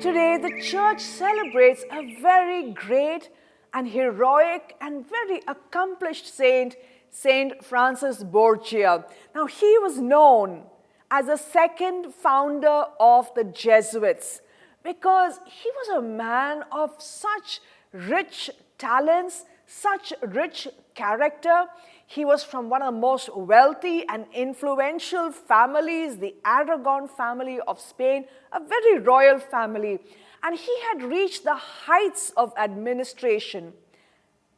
Today, the church celebrates a very great and heroic and very accomplished saint, Saint Francis Borgia. Now, he was known as the second founder of the Jesuits because he was a man of such rich talents, such rich character. He was from one of the most wealthy and influential families, the Aragon family of Spain, a very royal family. And he had reached the heights of administration.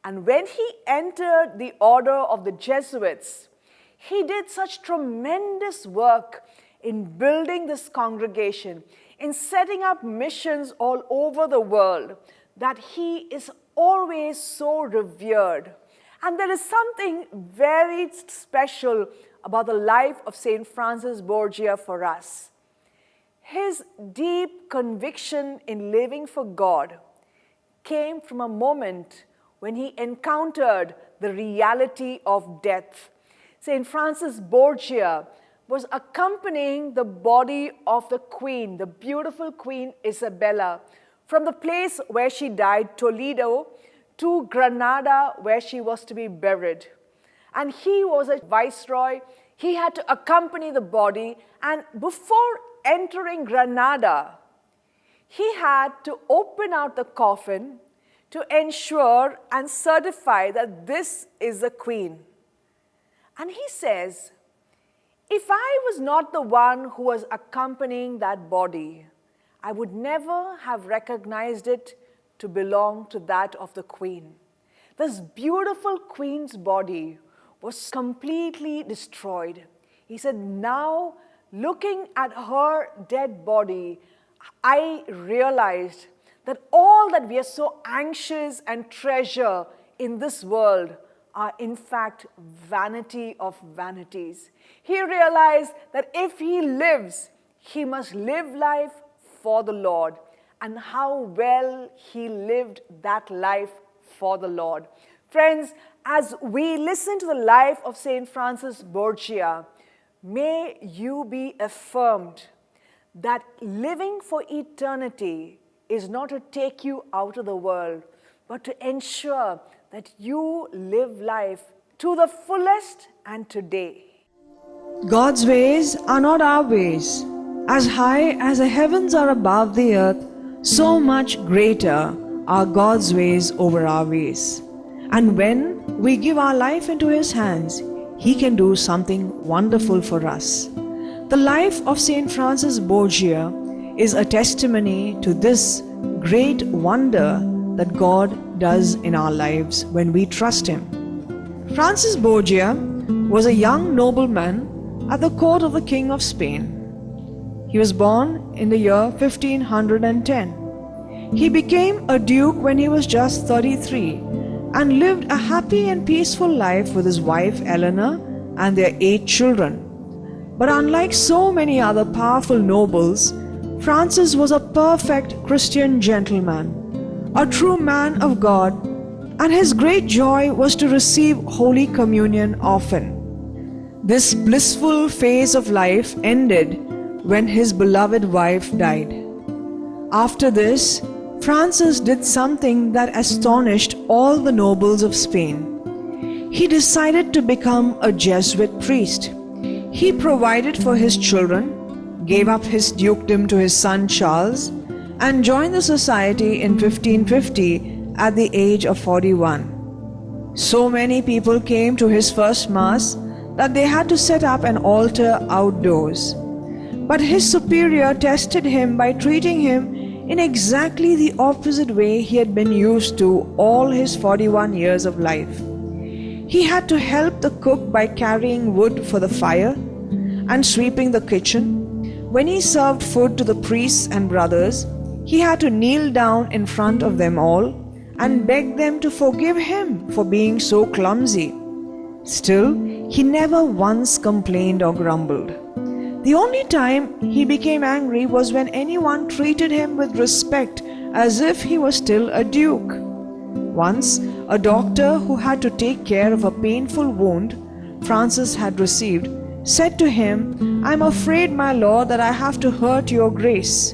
And when he entered the order of the Jesuits, he did such tremendous work in building this congregation, in setting up missions all over the world, that he is always so revered. And there is something very special about the life of Saint Francis Borgia for us. His deep conviction in living for God came from a moment when he encountered the reality of death. Saint Francis Borgia was accompanying the body of the Queen, the beautiful Queen Isabella, from the place where she died, Toledo, to Granada, where she was to be buried. And he was a viceroy. He had to accompany the body. And before entering Granada, he had to open out the coffin to ensure and certify that this is the Queen. And he says, if I was not the one who was accompanying that body, I would never have recognized it to belong to that of the Queen. This beautiful Queen's body was completely destroyed. He said, now looking at her dead body, I realized that all that we are so anxious and treasure in this world are in fact vanity of vanities. He realized that if he lives, he must live life for the Lord, and how well he lived that life for the Lord. Friends, as we listen to the life of Saint Francis Borgia, may you be affirmed that living for eternity is not to take you out of the world, but to ensure that you live life to the fullest and today. God's ways are not our ways. As high as the heavens are above the earth, so much greater are God's ways over our ways. And when we give our life into His hands, He can do something wonderful for us. The life of Saint Francis Borgia is a testimony to this great wonder that God does in our lives when we trust Him. Francis Borgia was a young nobleman at the court of the King of Spain. He was born in the year 1510. He became a duke when he was just 33 and lived a happy and peaceful life with his wife Eleanor and their 8 children. But unlike so many other powerful nobles, Francis was a perfect Christian gentleman, a true man of God, and his great joy was to receive Holy Communion often. This blissful phase of life ended when his beloved wife died. After this, Francis did something that astonished all the nobles of Spain. He decided to become a Jesuit priest. He provided for his children, gave up his dukedom to his son Charles, and joined the society in 1550 at the age of 41. So many people came to his first Mass that they had to set up an altar outdoors. But his superior tested him by treating him in exactly the opposite way he had been used to all his 41 years of life. He had to help the cook by carrying wood for the fire and sweeping the kitchen. When he served food to the priests and brothers, he had to kneel down in front of them all and beg them to forgive him for being so clumsy. Still, he never once complained or grumbled. The only time he became angry was when anyone treated him with respect as if he was still a duke. Once, a doctor who had to take care of a painful wound Francis had received said to him, "I am afraid, my lord, that I have to hurt your grace."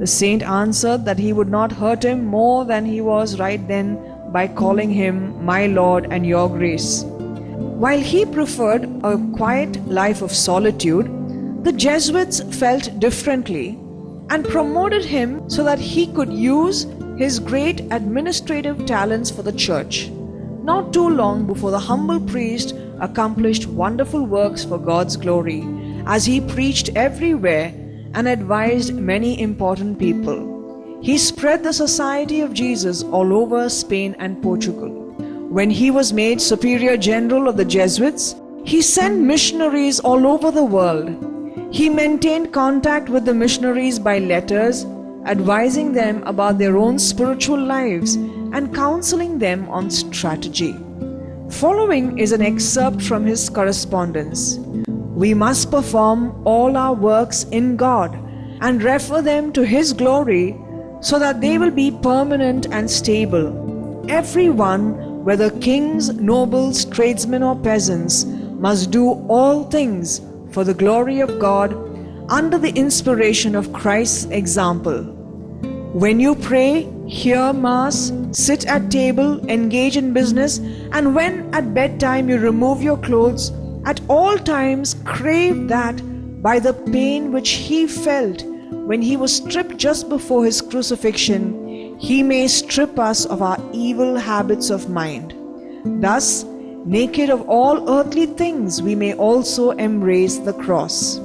The saint answered that he would not hurt him more than he was right then by calling him my Lord and your grace. While he preferred a quiet life of solitude, the Jesuits felt differently and promoted him so that he could use his great administrative talents for the church. Not too long before the humble priest accomplished wonderful works for God's glory as he preached everywhere and advised many important people. He spread the Society of Jesus all over Spain and Portugal. When he was made Superior General of the Jesuits, he sent missionaries all over the world. He maintained contact with the missionaries by letters, advising them about their own spiritual lives and counseling them on strategy. Following is an excerpt from his correspondence. We must perform all our works in God and refer them to His glory so that they will be permanent and stable. Everyone, whether kings, nobles, tradesmen or peasants, must do all things for the glory of God under the inspiration of Christ's example. When you pray, hear Mass, sit at table, engage in business, and when at bedtime you remove your clothes, at all times crave that by the pain which he felt when he was stripped just before his crucifixion, he may strip us of our evil habits of mind. Thus, naked of all earthly things, we may also embrace the cross.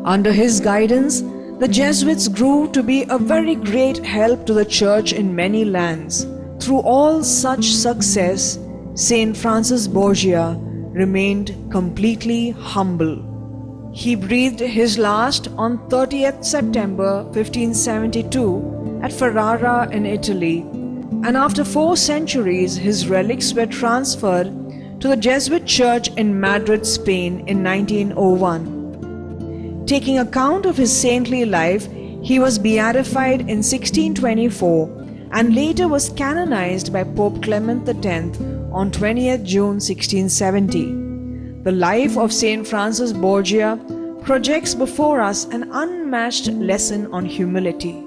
Under his guidance, the Jesuits grew to be a very great help to the Church in many lands. Through all such success, Saint Francis Borgia remained completely humble. He breathed his last on 30th September 1572 at Ferrara in Italy, and after 4 centuries his relics were transferred to the Jesuit church in Madrid, Spain in 1901. Taking account of his saintly life, he was beatified in 1624 and later was canonized by Pope Clement X on 20th June 1670. The life of Saint Francis Borgia projects before us an unmatched lesson on humility.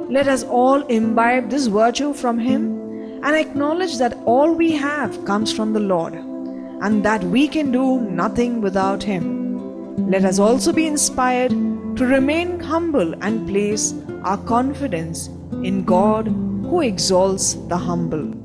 Let us all imbibe this virtue from him and acknowledge that all we have comes from the Lord and that we can do nothing without him. Let us also be inspired to remain humble and place our confidence in God who exalts the humble.